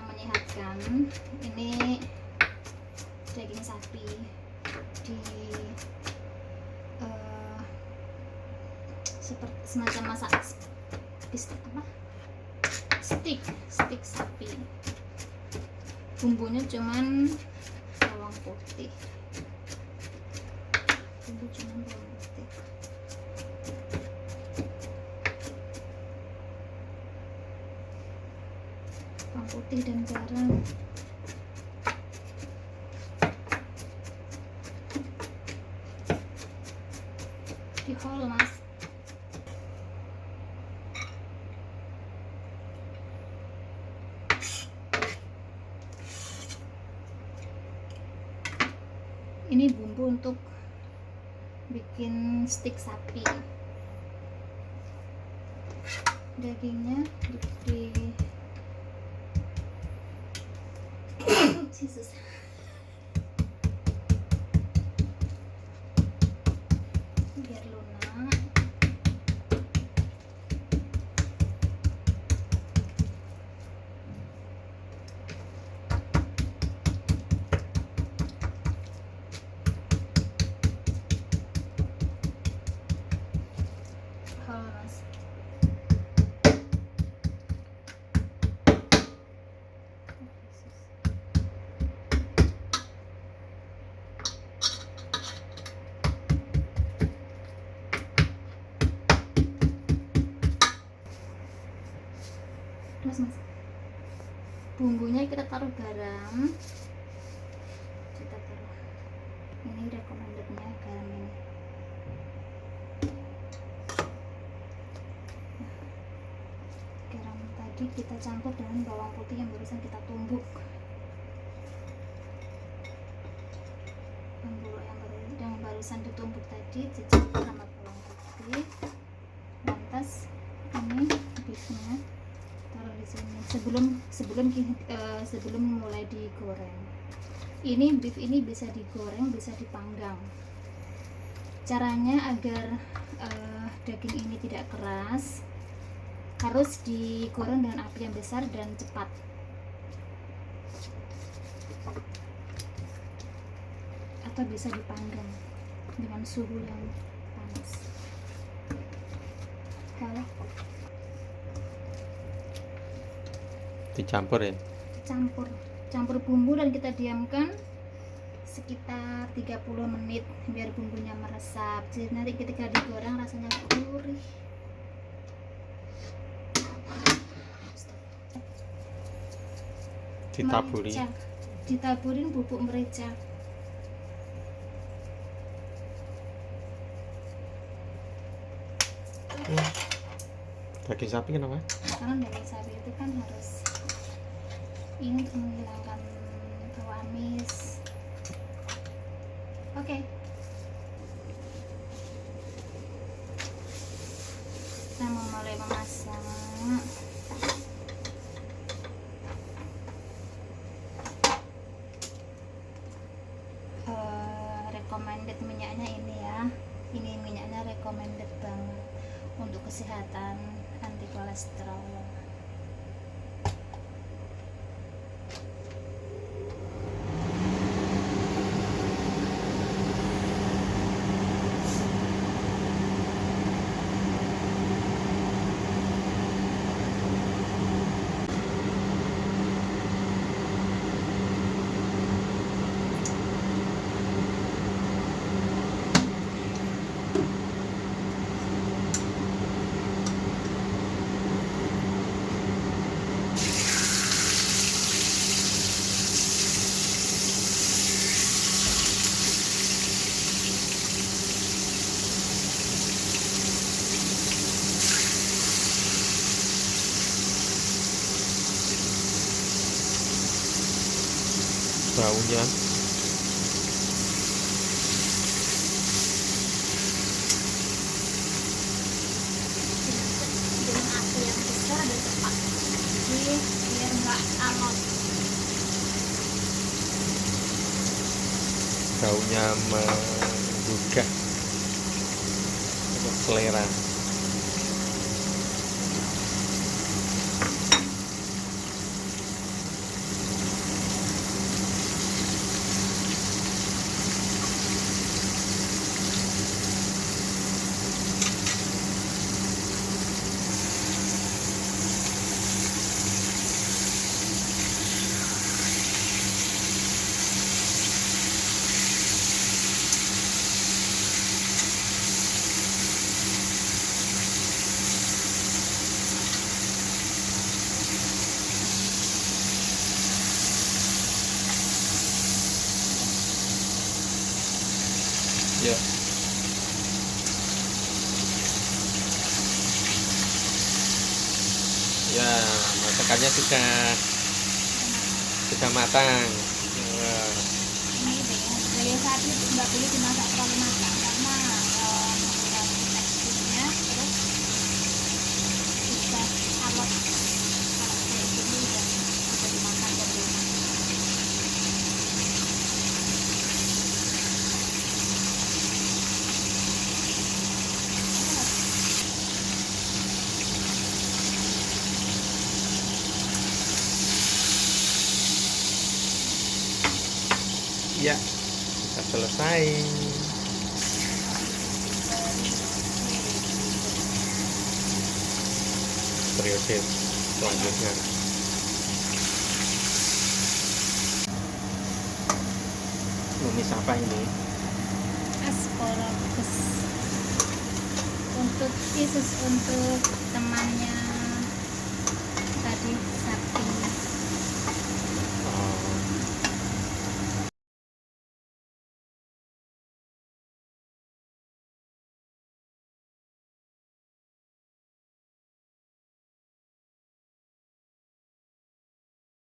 menyehatkan. Ini daging sapi di seperti semacam masak stik sapi. Bumbunya cuman bawang putih. Bawang putih dan garam. Dihol mas. Ini bumbu untuk bikin stik sapi. Dagingnya di Jesus. Biar lunak. Mas. Bumbunya kita taruh garam, kita taruh ini recommendednya garam ini. Garam tadi kita campur dengan bawang putih yang barusan kita tumbuk. Yang barusan ditumbuk tadi dicampur sama bawang putih. Lantas ini beefnya taruh di sini sebelum mulai digoreng. Ini beef ini bisa digoreng, bisa dipanggang. Caranya agar daging ini tidak keras, harus digoreng dengan api yang besar dan cepat. Atau bisa dipanggang dengan suhu yang panas. Kalau dicampur ya, campur bumbu dan kita diamkan sekitar 30 menit biar bumbunya meresap. Jadi nanti ketika digoreng rasanya gurih. Ditaburin bubuk merica. Daging sapi kenapa? Karena daging sapi itu kan harus ini untuk menghilangkan bau amis. Oke. Kita mau mulai memasak. Recommended minyaknya ini ya. Ini minyaknya recommended banget untuk kesehatan, anti kolesterol. Baunya dengan api yang besar dan cepat, jadi biar nggak alot. baunya menggugah untuk selera. Ya. Ya, masakannya sudah matang. Wah, Ini gaya sapi nggak boleh dimasak terlalu matang karena mengurangi teksturnya, terus bisa alot. Kalau kayak gini udah bisa dimakan dan enak. ya, sudah selesai. Periode selanjutnya. Numis apa ini? Asparagus untuk khusus untuk temannya